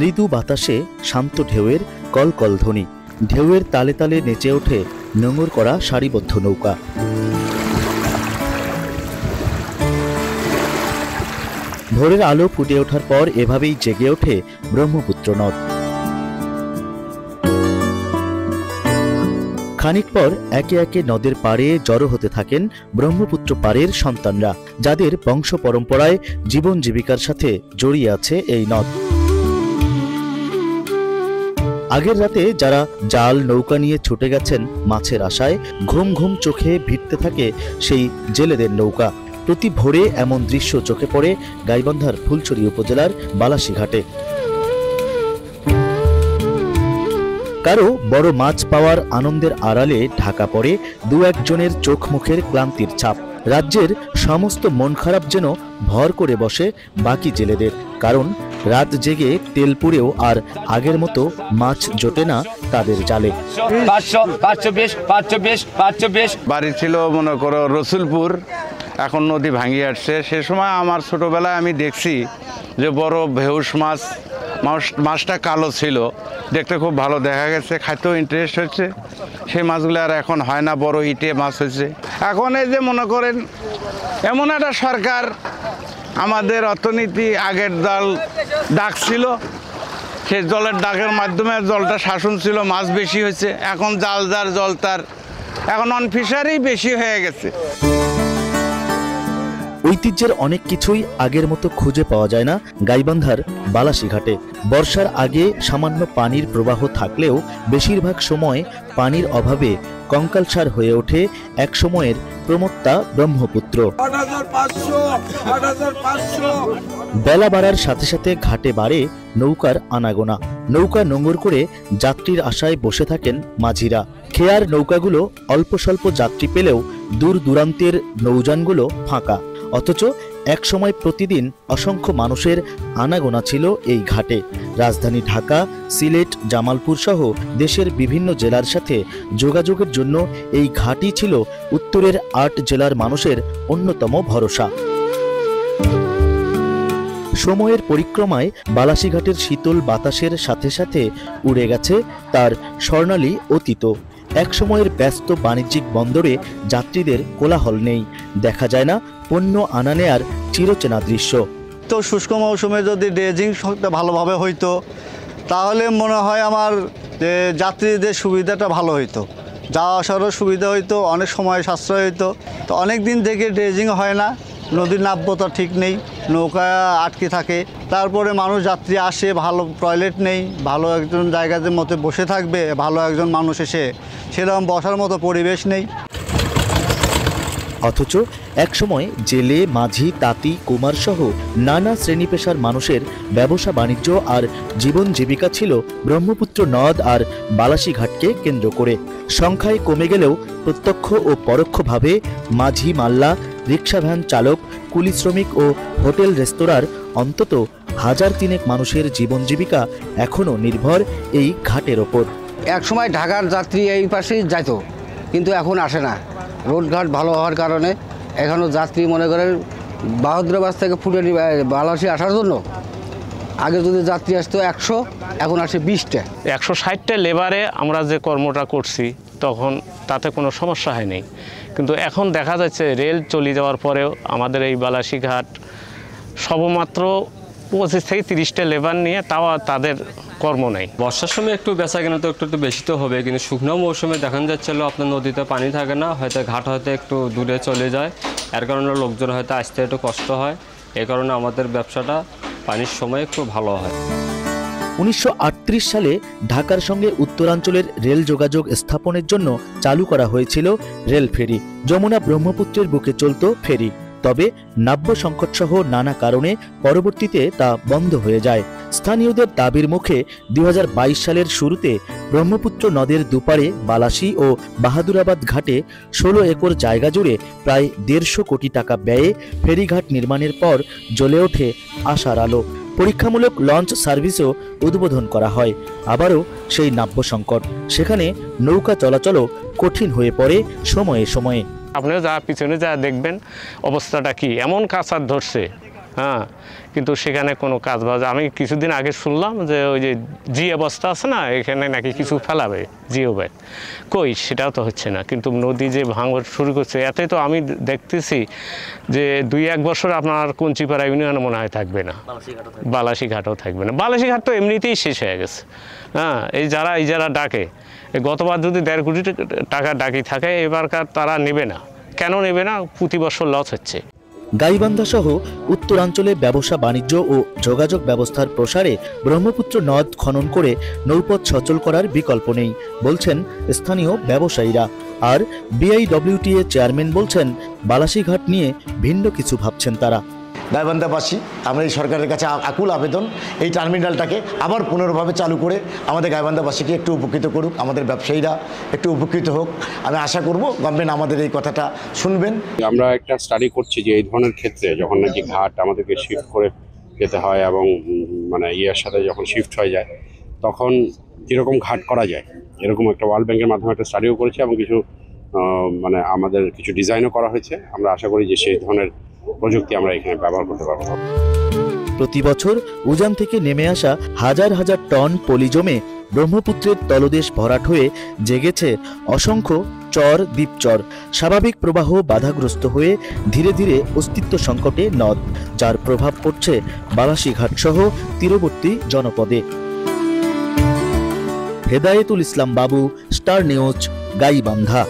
মৃদু বাতাসে শান্ত ঢেউয়ের কলকল ধ্বনি, ঢেউয়ের তালে তালে নেচে ওঠে নোঙর করা সারিবদ্ধ নৌকা। ভোরের আলো ফুটে ওঠার পর এভাবেই জেগে ওঠে ব্রহ্মপুত্র নদ। খানিক পর একে একে নদের পাড়ে জড়ো হতে থাকেন ব্রহ্মপুত্র পাড়ের সন্তানরা, যাদের বংশ পরম্পরায় জীবন জীবিকার সাথে জড়িয়ে আছে এই নদ। আগের রাতে যারা জাল নৌকা নিয়ে ছুটে গেছেন মাছের আশায়, ঘুম ঘুম চোখে ভিড়তে থাকে সেই জেলেদের নৌকা। প্রতি ভোরে এমন দৃশ্য চোখে পড়ে গাইবান্ধার ফুলছড়ি উপজেলার বালাসীঘাটে। কারো বড় মাছ পাওয়ার আনন্দের আড়ালে ঢাকা পড়ে দু একজনের চোখ মুখের ক্লান্তির ছাপ। রাজ্যের সমস্ত মন খারাপ যেন ভর করে বসে বাকি জেলেদের, কারণ রাত জেগে তেল পুড়েও আর আগের মতো মাছ জোটে না তাদের জালে। বাড়ি ছিল মনে করো রসুলপুর, এখন নদী ভাঙিয়ে আসছে। সে সময় আমার ছোটবেলায় আমি দেখছি যে বড় ভেউস মাছ, মাছটা কালো ছিল, দেখতে খুব ভালো দেখা গেছে, খাইতেও ইন্টারেস্ট হচ্ছে। সেই মাছগুলো আর এখন হয় না, বড় ইটে মাছ হয়েছে। এখন এই যে মনে করেন এমন একটা সরকার, আমাদের অর্থনীতি আগের দল ডাক ছিল, সেই জলের ডাকের মাধ্যমে জলটা শাসন ছিল, মাছ বেশি হয়েছে। এখন জাল যার জল তার, এখন অন ফিশারি বেশি হয়ে গেছে। ঐতিহ্যের অনেক কিছুই আগের মতো খুঁজে পাওয়া যায় না গাইবান্ধার বালাসীঘাটে। বর্ষার আগে সামান্য পানির প্রবাহ থাকলেও বেশিরভাগ সময় পানির অভাবে কঙ্কালসার হয়ে ওঠে এক সময়ের প্রমত্তা ব্রহ্মপুত্র। বেলা বাড়ার সাথে সাথে ঘাটে বাড়ে নৌকার আনাগোনা। নৌকা নোঙর করে যাত্রীর আশায় বসে থাকেন মাঝিরা। খেয়ার নৌকাগুলো অল্প স্বল্প যাত্রী পেলেও দূর দূরান্তের নৌযানগুলো ফাঁকা। অথচ এক সময় প্রতিদিন অসংখ্য মানুষের আনাগোনা ছিল এই ঘাটে। রাজধানী ঢাকা, সিলেট, জামালপুর সহ দেশের বিভিন্ন জেলার সাথে যোগাযোগের জন্য এই ঘাটই ছিল উত্তরের ৮ জেলার মানুষের অন্যতম ভরসা। সময়ের পরিক্রমায় বালাসীঘাটের শীতল বাতাসের সাথে সাথে উড়ে গেছে তার স্বর্ণালী অতীত। এক সময়ের ব্যস্ত বাণিজ্যিক বন্দরে যাত্রীদের কোলাহল নেই, দেখা যায় না পণ্য আনা নেয়ার চিরচেনা দৃশ্য। তো শুষ্ক মৌসুমে যদি ড্রেজিং ভালোভাবে হইতো তাহলে মনে হয় আমার যে যাত্রীদের সুবিধাটা ভালো হইতো, যাওয়া আসারও সুবিধা হইতো, অনেক সময় সাশ্রয় হইতো। তো অনেক দিন থেকে ড্রেজিং হয় না, নদীর নাব্যতা ঠিক নেই, নৌকা আটকে থাকে। তারপরে মানুষ যাত্রী আসে, ভালো টয়লেট নেই, ভালো একজন জায়গাতে মতো বসে থাকবে, ভালো একজন মানুষ এসে সেরকম বসার মতো পরিবেশ নেই। অথচ একসময় জেলে, মাঝি, তাঁতি, কুমার সহ নানা শ্রেণী পেশার মানুষের ব্যবসা বাণিজ্য আর জীবন জীবিকা ছিল ব্রহ্মপুত্র নদ আর বালাসীঘাটকে কেন্দ্র করে। সংখ্যায় কমে গেলেও প্রত্যক্ষ ও পরোক্ষভাবে মাঝি, মাল্লা, রিক্সা ভ্যান চালক, কুলি শ্রমিক ও হোটেল রেস্তোরাঁর অন্তত 1000 মানুষের জীবন জীবিকা এখনও নির্ভর এই ঘাটের ওপর। একসময় ঢাকার যাত্রী এই পাশেই যাইতো, কিন্তু এখন আসে না। রোডঘাট ভালো হওয়ার কারণে এখনও যাত্রী মনে করেন বাহাদুরাবাদ থেকে ফুটানি বালাসী আসার জন্য আগে যদি যাত্রী আসতো 100, এখন আসে 20টা। 160টা লেবারে আমরা যে কর্মটা করছি তখন তাতে কোনো সমস্যা হয়নি, কিন্তু এখন দেখা যাচ্ছে রেল চলে যাওয়ার পরেও আমাদের এই বালাসীঘাট সবমাত্র 25 থেকে 30টা লেবার নিয়ে, তাও তাদের কর্ম নেই। বর্ষার সময় একটু বেচা কেনা তো একটু বেশি তো হবে, কিন্তু শুকনো মৌসুমে দেখা যাচ্ছিল আপনার নদীতে পানি থাকে না, হয়তো ঘাট হয়তো একটু দূরে চলে যায়, এর কারণে লোকজন হয়তো আসতে একটু কষ্ট হয়। এই কারণে আমাদের ব্যবসাটা পানির সময় একটু ভালো হয়। 1938 সালে ঢাকার সঙ্গে উত্তরাঞ্চলের রেল যোগাযোগ স্থাপনের জন্য চালু করা হয়েছিল রেল ফেরি। যমুনা ব্রহ্মপুত্রের বুকে চলত ফেরি, তবে নাব্য সংকট সহ নানা কারণে পরবর্তীতে তা বন্ধ হয়ে যায়। স্থানীয়দের দাবির মুখে 2022 সালের শুরুতে ব্রহ্মপুত্র নদের দুপারে বালাসী ও বাহাদুরাবাদ ঘাটে 16 একর জায়গা জুড়ে প্রায় 150 কোটি টাকা ব্যয়ে ফেরিঘাট নির্মাণের পর জ্বলে ওঠে আশার আলো। পরীক্ষামূলক লঞ্চ সার্ভিসও উদ্বোধন করা হয়। আবারও সেই নাব্য সংকট, সেখানে নৌকা চলাচলও কঠিন হয়ে পড়ে সময়ে সময়ে। আপনি যা পিছনে যা দেখবেন অবস্থাটা কি, এমন কাঁচার ধরছে হ্যাঁ, কিন্তু সেখানে কোনো কাজ বাজ আমি কিছুদিন আগে শুনলাম যে ওই যে জিও বস্তা আছে না, এখানে নাকি কিছু ফেলাবে জিও ব্যাগ, কই সেটাও তো হচ্ছে না। কিন্তু নদী যে ভাঙন শুরু করছে, এতে তো আমি দেখতেছি যে 2-1 বছর আপনার কঞ্চিপাড়া ইউনিয়নে মনে হয় থাকবে না, বালাসীঘাটও থাকবে না। বালাসীঘাট তো এমনিতেই শেষ হয়ে গেছে। হ্যাঁ, এই যারা ডাকে, গতবার যদি 1.5 কোটি টাকা ডাকি থাকে, এবারকার তারা নেবে না। কেন নেবে না? প্রতি বছর লস হচ্ছে। গাইবান্ধা সহ উত্তরাঞ্চলে ব্যবসা বাণিজ্য ও যোগাযোগ ব্যবস্থার প্রসারে ব্রহ্মপুত্র নদ খনন করে নৌপথ সচল করার বিকল্প নেই বলছেন স্থানীয় ব্যবসায়ীরা। আর বিআইডব্লিউটিএ চেয়ারম্যান বলছেন বালাসীঘাট নিয়ে ভিন্ন কিছু ভাবছেন তারা। গাইবান্ধাবাসী আমরা এই সরকারের কাছে আকুল আবেদন, এই টার্মিনালটাকে আবার পুনর্ভাবে চালু করে আমাদের গাইবান্ধাবাসীকে একটু উপকৃত করুক, আমাদের ব্যবসায়ীরা একটু উপকৃত হোক। আমি আশা করব গভর্নমেন্ট আমাদের এই কথাটা শুনবেন। আমরা একটা স্টাডি করছি যে এই ধরনের ক্ষেত্রে যখন নাকি ঘাট আমাদেরকে শিফট করে যেতে হয় এবং মানে ইয়ের সাথে যখন শিফট হয়ে যায়, তখন কীরকম ঘাট করা যায়, এরকম একটা ওয়ার্ল্ড ব্যাংকের মাধ্যমে একটা স্টাডিও করেছি এবং কিছু মানে আমাদের কিছু ডিজাইনও করা হয়েছে। আমরা আশা করি যে সেই ধরনের প্রযুক্তি আমরা এখানে ব্যবহার করতে পারবো। প্রতি বছর উজান থেকে নেমে আসা হাজার হাজার টন পলি জমে ব্রহ্মপুত্রের তলদেশ ভরাট হয়ে জেগেছে অসংখ্য চর দ্বীপচর। স্বাভাবিক প্রবাহ বাধাগ্রস্ত হয়ে ধীরে ধীরে অস্তিত্ব সংকটে নদ, যার প্রভাব পড়ছে বালাসীঘাট সহ তীরবর্তী জনপদে। হেদায়েতুল ইসলাম বাবু, স্টার নিউজ, গাইবান্ধা।